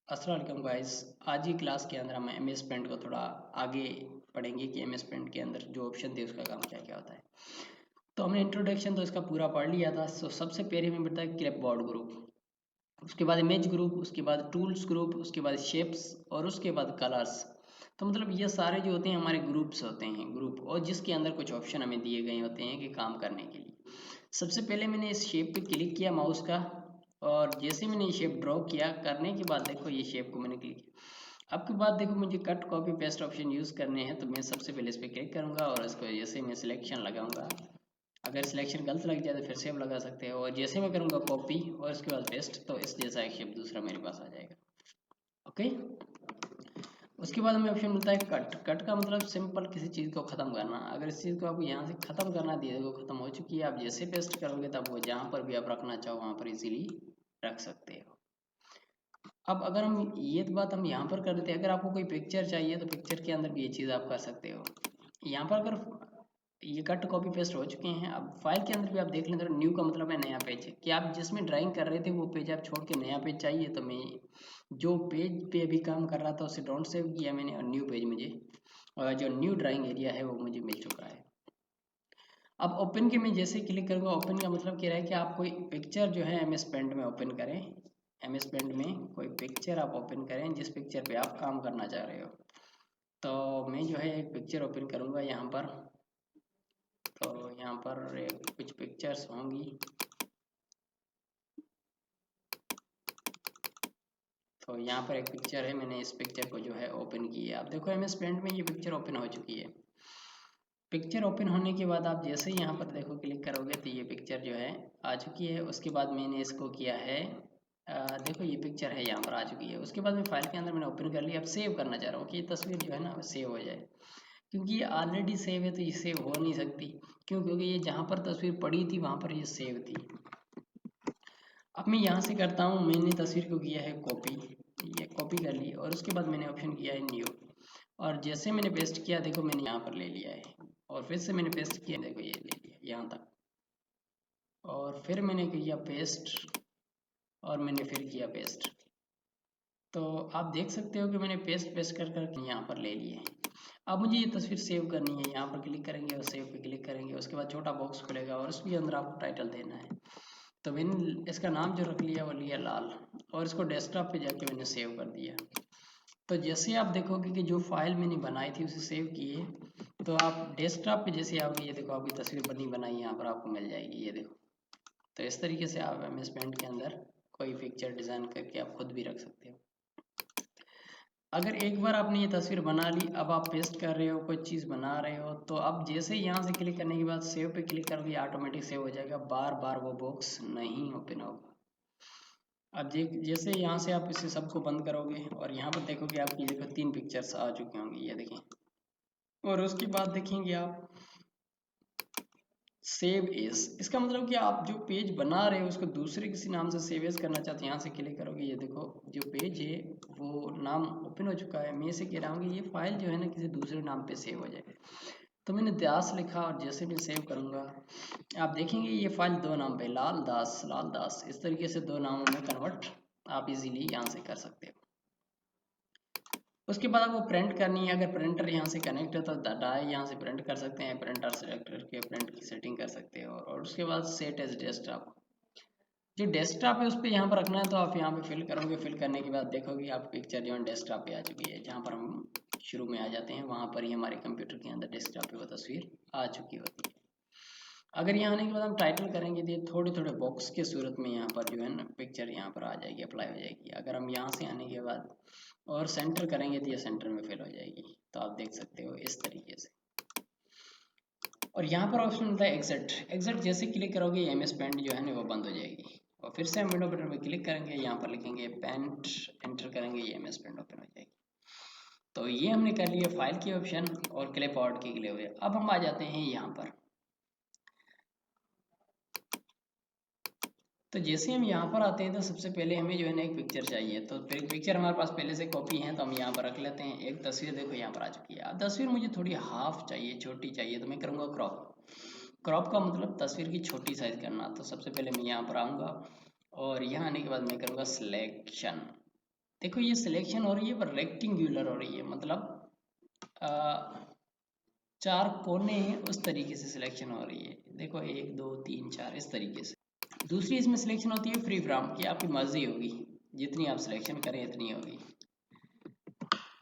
अस्सलाम वालेकुम गाइस। आज की क्लास के अंदर हम एम एस पेंट को थोड़ा आगे पढ़ेंगे कि एम एस पेंट के अंदर जो ऑप्शन थे उसका काम क्या क्या होता है। तो हमने इंट्रोडक्शन तो इसका पूरा पढ़ लिया था। तो सबसे पहले हमें बताया क्लिपबोर्ड ग्रुप, उसके बाद इमेज ग्रुप, उसके बाद टूल्स ग्रुप, उसके बाद शेप्स और उसके बाद कलर्स। तो मतलब ये सारे जो होते हैं हमारे ग्रुप्स होते हैं, ग्रुप, और जिसके अंदर कुछ ऑप्शन हमें दिए गए होते हैं कि काम करने के लिए। सबसे पहले मैंने इस शेप पे क्लिक किया माउस का, और जैसे मैंने ये शेप ड्रॉ किया करने के बाद देखो ये शेप को मैंने क्लिक किया। अब के बाद देखो मुझे cut copy paste option use करने हैं, तो मैं सबसे पहले इस पर क्लिक करूंगा और इसको जैसे मैं सिलेक्शन लगाऊंगा। अगर सिलेक्शन गलत लग जाए तो फिर सेव लगा सकते हो, और जैसे मैं करूंगा कॉपी और इसके बाद पेस्ट, तो इस जैसा एक शेप दूसरा मेरे पास आ जाएगा। ओके। उसके बाद हमें ऑप्शन मिलता है कट। कट का मतलब सिंपल किसी चीज़ को ख़त्म करना। अगर इस चीज़ को आपको यहाँ से ख़त्म करना दिए तो ख़त्म हो चुकी है, आप जैसे पेस्ट करोगे तब वो जहाँ पर भी आप रखना चाहो वहाँ पर इजीली रख सकते हो। अब अगर हम ये बात हम यहाँ पर कर देते हैं, अगर आपको कोई पिक्चर चाहिए तो पिक्चर के अंदर भी ये चीज़ आप कर सकते हो। यहाँ पर अगर ये कट कॉपी पेस्ट हो चुके हैं, अब फाइल के अंदर भी आप देख लें तो न्यू का मतलब है नया पेज। कि आप जिसमें ड्राइंग कर रहे थे वो पेज आप छोड़ के नया पेज चाहिए, तो मैं जो पेज पे अभी काम कर रहा था उसे डोंट सेव किया मैंने, और न्यू पेज मुझे, और जो न्यू ड्राइंग एरिया है वो मुझे मिल चुका है। अब ओपन के मैं जैसे क्लिक करूँगा, ओपन का मतलब क्या है कि आप कोई पिक्चर जो है एम एस पेंट में ओपन करें। एम एस पेंट में कोई पिक्चर आप ओपन करें जिस पिक्चर पे आप काम करना चाह रहे हो। तो मैं जो है एक पिक्चर ओपन करूँगा यहाँ पर। तो यहाँ पर कुछ पिक्चर्स होंगी। तो यहाँ पर एक पिक्चर है, मैंने इस पिक्चर को जो है ओपन की है। आप देखो एम एस पेंट में ये पिक्चर ओपन हो चुकी है। पिक्चर ओपन होने के बाद आप जैसे ही यहाँ पर देखो क्लिक करोगे तो ये पिक्चर जो है आ चुकी है। उसके बाद मैंने इसको किया है, देखो ये पिक्चर है यहाँ पर आ चुकी है। उसके बाद मैं फाइल के अंदर मैंने ओपन कर लिया। अब सेव करना चाह रहा हूँ कि ये तस्वीर जो है ना सेव हो जाए, क्योंकि ये ऑलरेडी सेव है तो ये सेव हो नहीं सकती। क्यों? क्योंकि ये जहाँ पर तस्वीर पड़ी थी वहाँ पर ये सेव थी। अब मैं यहाँ से करता हूँ, मैंने तस्वीर को किया है कॉपी, ये कॉपी कर ली, और उसके बाद मैंने ऑप्शन किया है न्यू, और जैसे मैंने पेस्ट किया देखो मैंने यहाँ पर ले लिया है, और फिर से मैंने पेस्ट किया देखो ये ले लिया यहाँ तक, और फिर मैंने किया पेस्ट, और मैंने फिर किया पेस्ट। तो आप देख सकते हो कि मैंने पेस्ट पेस्ट कर कर यहाँ पर ले लिए। अब मुझे ये तस्वीर सेव करनी है, यहाँ पर क्लिक करेंगे और सेव पे क्लिक करेंगे। उसके बाद छोटा बॉक्स खुलेगा और उसके अंदर आपको टाइटल देना है। तो मैंने इसका नाम जो रख लिया वो लिया लाल, और इसको डेस्कटॉप पे जाके मैंने सेव कर दिया। तो जैसे आप देखोगे कि जो फाइल मैंने बनाई थी उसे सेव किए, तो आप डेस्कटॉप पे जैसे आओगे ये देखो आपकी तस्वीर बनी बनाई यहाँ पर आपको मिल जाएगी, ये देखो। तो इस तरीके से आप एम एस पेंट के अंदर कोई पिक्चर डिज़ाइन करके आप खुद भी रख सकते हो। अगर एक बार आपने ये तस्वीर बना ली, अब आप पेस्ट कर रहे हो, कोई चीज़ बना रहे हो, तो अब जैसे ही यहाँ से क्लिक करने के बाद सेव पे क्लिक करोगे ऑटोमेटिक सेव हो जाएगा, बार बार वो बॉक्स नहीं ओपन होगा। अब जैसे यहाँ से आप इसे सबको बंद करोगे और यहाँ पर देखोगे आपकी देखो 3 पिक्चर्स आ चुकी होंगी, ये देखें। और उसके बाद देखेंगे आप सेव एस, इसका मतलब कि आप जो पेज बना रहे हो उसको दूसरे किसी नाम से सेव एस करना चाहते हैं। यहाँ से क्लिक करोगे, ये देखो जो पेज है वो नाम ओपन हो चुका है। मैं इसे कह रहा हूँ कि ये फाइल जो है ना किसी दूसरे नाम पे सेव हो जाए। तो मैंने दास लिखा, और जैसे मैं सेव करूँगा आप देखेंगे ये फाइल 2 नाम पे लाल दास इस तरीके से 2 नामों में कन्वर्ट आप इजीली यहाँ से कर सकते हो। उसके बाद आपको प्रिंट करनी है। अगर प्रिंटर यहाँ से कनेक्ट है तो डाई यहाँ से प्रिंट कर सकते हैं, प्रिंटर सेलेक्ट करके प्रिंट की सेटिंग कर सकते हो। और उसके बाद सेट एज डेस्कटॉप, जो डेस्कटॉप है उस पर यहाँ पर रखना है, तो आप यहाँ पे फिल करोगे। फिल करने के बाद देखोगे आप पिक्चर जो है डेस्कटॉप पे आ चुकी है। जहाँ पर हम शुरू में आ जाते हैं वहाँ पर ही हमारे कंप्यूटर के अंदर डेस्कटॉप पे वो तस्वीर आ चुकी होती है। अगर यहाँ आने के बाद हम टाइटल करेंगे तो ये थोड़े थोड़े बॉक्स के सूरत में यहाँ पर जो है ना पिक्चर यहाँ पर आ जाएगी, अप्लाई हो जाएगी। अगर हम यहाँ से आने के बाद और सेंटर करेंगे तो ये सेंटर में फिल हो जाएगी। तो आप देख सकते हो इस तरीके से। और यहाँ पर ऑप्शन मिलता है एग्जिट। एग्जिट जैसे क्लिक करोगे एम एस पेंट जो है ना वो बंद हो जाएगी। और फिर से हम विंडो बटन पर क्लिक करेंगे, यहाँ पर लिखेंगे पेंट, एंटर करेंगे, ये एम एस पेंट ओपन हो जाएगी। तो ये हमने कर लिया फाइल के ऑप्शन और क्लिप आउट के लिए हुए। अब हम आ जाते हैं यहाँ पर। तो जैसे हम यहाँ पर आते हैं तो सबसे पहले हमें जो है ना एक पिक्चर चाहिए। तो फिर पिक्चर हमारे पास पहले से कॉपी है तो हम यहाँ पर रख लेते हैं। एक तस्वीर देखो यहाँ पर आ चुकी है। अब तस्वीर मुझे थोड़ी हाफ चाहिए, छोटी चाहिए, तो मैं करूँगा क्रॉप। क्रॉप का मतलब तस्वीर की छोटी साइज करना। तो सबसे पहले मैं यहाँ पर आऊँगा और यहाँ आने के बाद मैं करूँगा सिलेक्शन। देखो ये सिलेक्शन हो रही है पर रेक्टेंगुलर हो रही है, मतलब आ, 4 कोने हैं उस तरीके से सिलेक्शन हो रही है। देखो 1 2 3 4 इस तरीके से। दूसरी इसमें सिलेक्शन होती है फ्री फ्रॉम की, आपकी मर्जी होगी, जितनी आप सिलेक्शन करें इतनी होगी।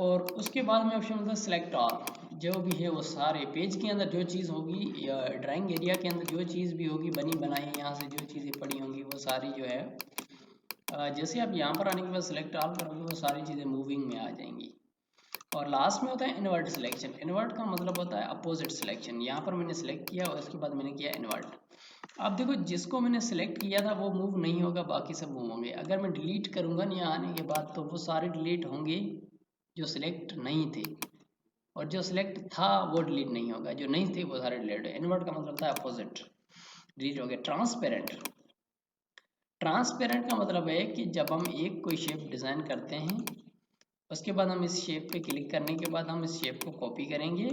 और उसके बाद में ऑप्शन होता है सिलेक्ट ऑल, जो भी है वो सारे पेज के अंदर जो चीज़ होगी या ड्राइंग एरिया के अंदर जो चीज़ भी होगी बनी बनाई, यहाँ से जो चीज़ें पड़ी होंगी वो सारी जो है जैसे आप यहाँ पर आने के बाद सिलेक्ट ऑल करोगे वो सारी चीज़ें मूविंग में आ जाएंगी। और लास्ट में होता है इन्वर्ट सिलेक्शन। इन्वर्ट का मतलब होता है अपोजिट सिलेक्शन। यहाँ पर मैंने सिलेक्ट किया और उसके बाद मैंने किया इन्वर्ट। अब देखो जिसको मैंने सिलेक्ट किया था वो मूव नहीं होगा, बाकी सब मूव होंगे। अगर मैं डिलीट करूँगा नहीं आने के बाद तो वो सारे डिलीट होंगे जो सिलेक्ट नहीं थे, और जो सिलेक्ट था वो डिलीट नहीं होगा, जो नहीं थे वो सारे डिलीट है। इन्वर्ट का मतलब था अपोजिट, डिलीट हो गया। ट्रांसपेरेंट, ट्रांसपेरेंट का मतलब है कि जब हम एक कोई शेप डिज़ाइन करते हैं उसके बाद हम इस शेप पे क्लिक करने के बाद हम इस शेप को कॉपी करेंगे।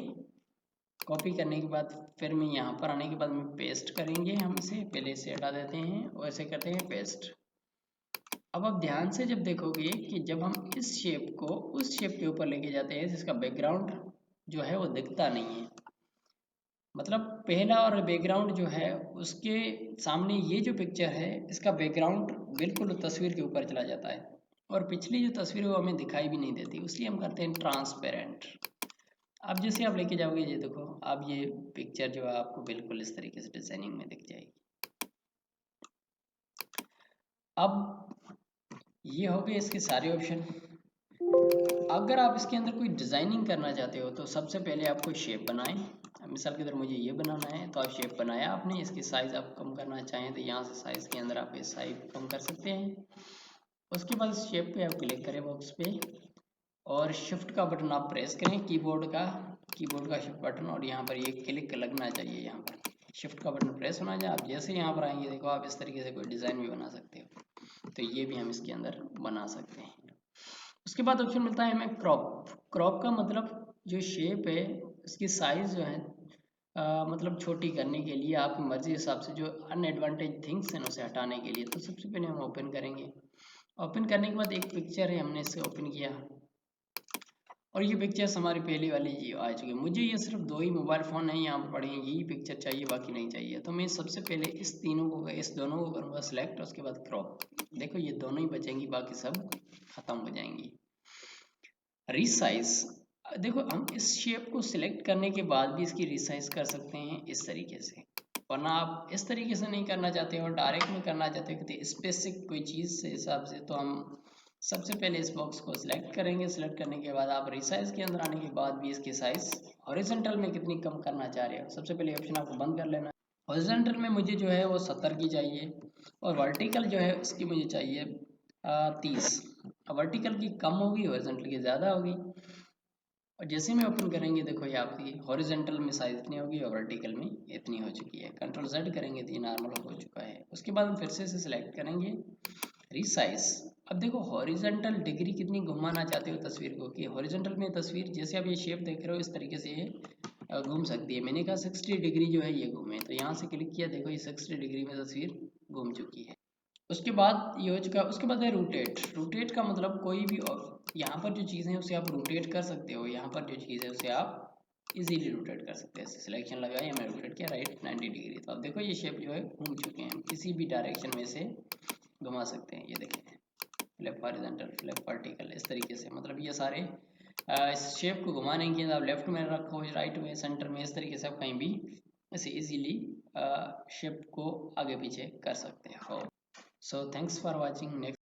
कॉपी करने के बाद फिर मैं यहाँ पर आने के बाद में पेस्ट करेंगे, हम इसे पहले से हटा देते हैं और ऐसे करते हैं पेस्ट। अब आप ध्यान से जब देखोगे कि जब हम इस शेप को उस शेप के ऊपर लेके जाते हैं जिसका बैकग्राउंड जो है वो दिखता नहीं है, मतलब पहला और बैकग्राउंड जो है उसके सामने ये जो पिक्चर है इसका बैकग्राउंड बिल्कुल तस्वीर के ऊपर चला जाता है और पिछली जो तस्वीर है वो हमें दिखाई भी नहीं देती, इसलिए हम करते हैं ट्रांसपेरेंट। अब जैसे आप लेके जाओगे ये देखो, अब ये पिक्चर जो है आपको बिल्कुल इस तरीके से डिजाइनिंग में दिख जाएगी। अब ये हो गए इसके सारे ऑप्शन। अगर आप इसके अंदर कोई डिजाइनिंग करना चाहते हो तो सबसे पहले आपको शेप बनाएं। मिसाल के अंदर मुझे ये बनाना है तो आप शेप बनाया आपने, इसकी साइज आप कम करना चाहें तो यहाँ से साइज के अंदर आप इस साइज कम कर सकते हैं। उसके बाद शेप पे आप क्लिक करें बॉक्स पे और शिफ्ट का बटन आप प्रेस करें, कीबोर्ड का शिफ्ट बटन, और यहाँ पर ये क्लिक लगना चाहिए, यहाँ पर शिफ्ट का बटन प्रेस होना चाहिए। आप जैसे यहाँ पर आएंगे देखो आप इस तरीके से कोई डिज़ाइन भी बना सकते हो, तो ये भी हम इसके अंदर बना सकते हैं। उसके बाद ऑप्शन मिलता है हमें क्रॉप। क्रॉप का मतलब जो शेप है उसकी साइज जो है मतलब छोटी करने के लिए आपकी मर्जी हिसाब से जो अनएडवांटेज थिंग्स हैं उसे हटाने के लिए। तो सबसे पहले हम ओपन करेंगे। ओपन करने के बाद एक पिक्चर है, हमने इसे ओपन किया और ये पिक्चर्स हमारी पहली वाली ये आ चुकी है। मुझे ये सिर्फ 2 ही मोबाइल फ़ोन है यहाँ पर पड़े हैं, यही पिक्चर चाहिए बाकी नहीं चाहिए। तो मैं सबसे पहले इस दोनों को करूँगा सिलेक्ट, उसके बाद क्रॉप। देखो ये दोनों ही बचेंगी, बाकी सब खत्म हो जाएंगी। रीसाइज, देखो हम इस शेप को सिलेक्ट करने के बाद भी इसकी रीसाइज कर सकते हैं इस तरीके से, वरना आप इस तरीके से नहीं करना चाहते हो डायरेक्ट में करना चाहते हो कि स्पेसिफिक कोई चीज़ से हिसाब से, तो हम सबसे पहले इस बॉक्स को सिलेक्ट करेंगे। सिलेक्ट करने के बाद आप रिसाइज के अंदर आने के बाद भी इसकी साइज हॉरिजॉन्टल में कितनी कम करना चाह रहे हो, सबसे पहले ऑप्शन आपको बंद कर लेना। हॉरिजॉन्टल में मुझे जो है वो 70 की चाहिए और वर्टिकल जो है उसकी मुझे चाहिए 30। अब वर्टिकल की कम होगी, हॉरिजॉन्टल की ज़्यादा होगी। और जैसे में ओपन करेंगे देखो ये आपकी हॉरिजॉन्टल में साइज इतनी होगी और वर्टिकल में इतनी हो चुकी है। कंट्रोल Z करेंगे तो ये नॉर्मल हो चुका है। उसके बाद हम फिर से इसे सिलेक्ट करेंगे, रिसाइज। अब देखो हॉरिजॉन्टल डिग्री कितनी घुमाना चाहते हो तस्वीर को, कि हॉरिजॉन्टल में तस्वीर जैसे आप ये शेप देख रहे हो इस तरीके से ये घूम सकती है। मैंने कहा 60 डिग्री जो है ये घूमे, तो यहाँ से क्लिक किया, देखो ये 60 डिग्री में तस्वीर घूम चुकी है। उसके बाद ये हो चुका। उसके बाद है रोटेट। रोटेट का मतलब कोई भी यहाँ पर जो चीज़ है उसे आप रोटेट कर सकते हो, यहाँ पर जो चीज़ है उसे आप इजीली रोटेट कर सकते हैं। सिलेक्शन लगाया, मैंने रोटेट किया राइट 90 डिग्री, तो अब देखो ये शेप जो है घूम चुके हैं, किसी भी डायरेक्शन में से घुमा सकते हैं। ये देखें लेफ्ट हॉरिजॉन्टल, लेफ्ट वर्टिकल, इस तरीके से, मतलब ये सारे इस शेप को घुमाने के लिए आप लेफ्ट में रखो, राइट में, सेंटर में, इस तरीके से आप कहीं भी इसे इजीली शेप को आगे पीछे कर सकते हो। So thanks for watching. Next